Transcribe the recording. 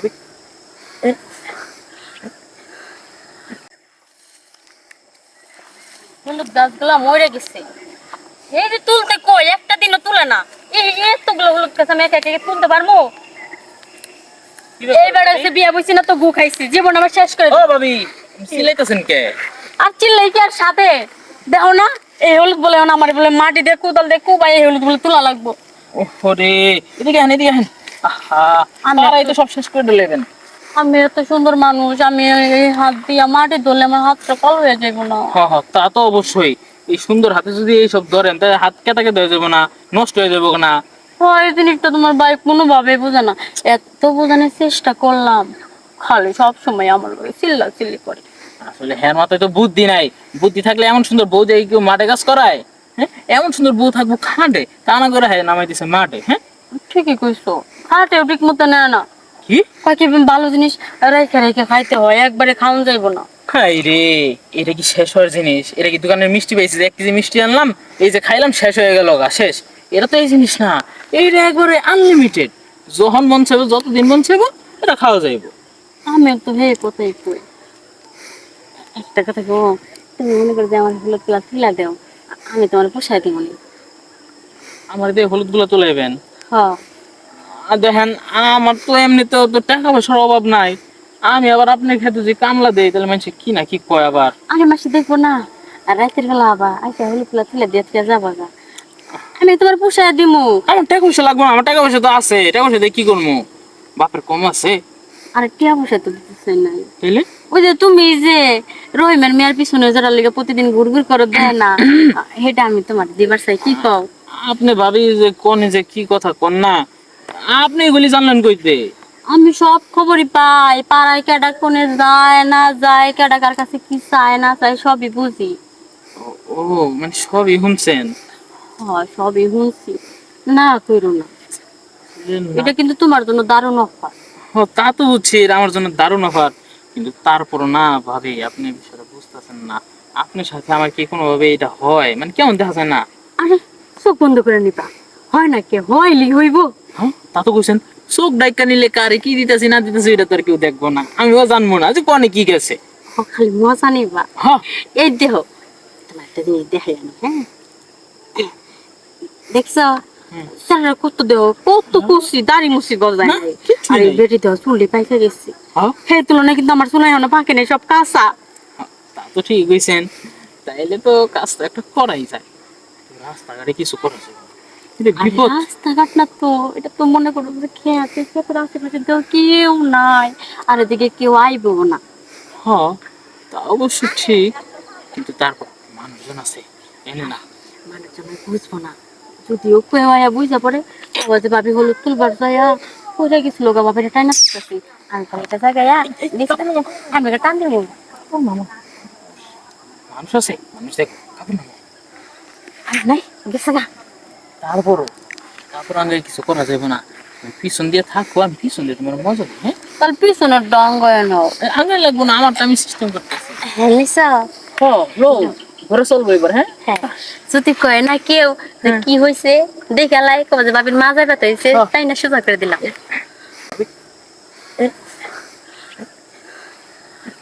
ভাবি হলুদ গাছগুলা মরে গেছে। এই যে তুলতে কই একটা দিনও তুলে না। এই এতগুলো হলুদ গাছ আমি একা একা তুলতে পারবো? এইবার এসে বিয়া বইছি না তো গু খাইছি, জীবন আমার শেষ করে ও ভাবি চিল্লাইতেছেন কে? আর চিল্লাই কি আর সাথে দেখো না এই হলুদ বলে না আমার বলে মাটি দিয়ে কোদাল দিয়ে কুবাই এই হলুদ বলে তোলা লাগবো। ওরে এদিকে আহেন এদিকে আহেন। আহা তারাই তো সব শেষ করে দিলেন। আমি এত সুন্দর মানুষ, আমি এই হাত দিয়া মাটি ধরলে আমার হাতটা কল হয়ে যাইব না? তা তো অবশ্যই। এই সুন্দর হাতে যদি এই সব ধরেন তাহলে হাত কেটে কেটে হয়ে যাবো না, নষ্ট হয়ে যাবো না। এই জিনিসটা তোমার ভাই কোনোভাবে বোঝে না। এত বোঝানোর চেষ্টা করলাম, খালি সব সময় আমার লগে চিল্লা চিল্লি করে। আসলে হ্যাঁ মাথায় তো বুদ্ধি নাই। বুদ্ধি থাকলে এমন সুন্দর বউ যে কেউ মাঠে কাজ করায়? হ্যাঁ এমন সুন্দর বউ থাকবো খাটে, তা না করে হ্যাঁ নামাই দিছে মাঠে। হ্যাঁ ঠিকই কইছো, হাটেও ঠিক মতো নেয় না। কি কয়েক ভালো জিনিস রেখে রেখে খাইতে হয়, একবারে খাওয়া যাইব না। খাই রে, এটা কি শেষ হওয়ার জিনিস? এটা কি দোকানের মিষ্টি পাইছি যে 1 কেজি মিষ্টি আনলাম, এই যে খাইলাম শেষ হয়ে গেল গা শেষ? এটা তো এই জিনিস না। এইটা একবারে আনলিমিটেড, যখন মন চাইবো যতদিন মন চাইবো এটা খাওয়া যাইবো। আমি তো হে কোথায় কই একটা কথা গো, তুমি মনে করে যে আমার হলো তুলা দেও, আমি তোমার পোষায় দিব না। আমার দিয়ে হলুদ গুলো তুলাইবেন? হ্যাঁ আর দেখেন আমার তো এমনিতেও তো টাকা পয়সার অভাব নাই। আমি আবার আপনার ক্ষেত্রে যে কামলা দেই তাহলে মানুষ কি না কি কয় আবার। আরে মাসে দেখবো না, আর রাতের বেলা আবার আইসা হলুদ তুলা দিয়ে যাবা গা, আমি তোমার পোষায় দিমু। আমার টাকা পয়সা লাগবে না, আমার টাকা পয়সা তো আছে। টাকা পয়সা দিয়ে কি করবো? বাপের কম আছে? আরে টিয়া পয়সা তো দিতেছে নাই। তাইলে ওই যে তুমি যে রহিমের মেয়ের পিছনে যারা লেগে প্রতিদিন ঘুরঘুর করে দেয় না, সেটা আমি তোমার দিবার চাই, কি কও? আপনি ভাবি যে কোনে যে কি কথা কোন না, আপনি এগুলি জানলেন কইতে? আমি সব খবরই পাই, পাড়ায় কেডা কোনে যায় না যায়, কেডা কার কাছে কি চায় না চায় সবই বুঝি। ও মানে সবই শুনছেন? হয় সবই শুনছি, না কইরো না। এটা কিন্তু তোমার জন্য দারুণ অফার। তা তো বুঝছি এটা আমার জন্য দারুণ অফার, কিন্তু তারপরও না ভাবি আপনি বিষয়টা বুঝতেছেন না। আপনার সাথে আমার কি কোনোভাবে এটা হয়? মানে কেমন দেখা যায় না? আরে চোখ বন্ধ করে নিবা, হয় না কে হইলি হইব। হ্যাঁ তা তো কইছেন। চোখ ডাইকা নিলে কারে কি দিতেছি না দিতেছি এটা তো আর কেউ দেখবো না, আমিও জানবো না যে কনে কি গেছে। খালি মজা নিবা। হ্যাঁ এই দেহ তোমার একটা জিনিস দেখাই আনো, হ্যাঁ দেখছ স্যার কত দেহ কত কুচি দাড়ি মুসি গজায় না, নাই, কিচ্ছু আর এই নেই। বেটি দেহ চুলটি পাইকা গেছে। হ্যাঁ সেই তুলনায় কিন্তু আমার চুলাই না পাকে নেই, সব কাঁচা। তা তো ঠিক কইছেন। তাইলে তো কাজটা একটা করাই যায়। রাস্তাঘাটে কিছু করা যায় না। কিন্তু আর বিপদ। রাস্তাঘাট না তো, এটা তো মনে করো যে খেয়াতে খেতের আশেপাশে তো কেউ নাই, আর এদিকে কেউ আইবো না। হ্যাঁ তা অবশ্য ঠিক, কিন্তু তারপর মানুষজন আছে এনে না। মানুষজন বুঝবো না, যদিও কেউ আয়া বুঝা পড়ে আবার যে ভাবি হলুদ তুলবার যাইয়া কোথায় গেছিল গা বাপের টাই না করতেছি, আমি তো এটা জায়গায় আমি এটা টান দিব। মানুষ আছে, মানুষ দেখো কাপড় নামাও। আর নাই গেছে গা। তারপরও তারপর আগে কিছু করা যাবে না। তুমি পিছন দিয়ে থাকো, আমি পিছন দিয়ে তোমার মজা দিই। হ্যাঁ তাহলে পিছনের ডঙ্গ এনো। আগে লাগবো না, আমারটা আমি সিস্টেম করতেছি। হ্যাঁ নিসা। ঘরে চলবো এবার। হ্যাঁ হ্যাঁ যদি কয় না কেউ যে কি হয়েছে দেখে লাই কবে যে বাবির মাজা ব্যথা হয়েছে, তাই না সোজা করে দিলাম।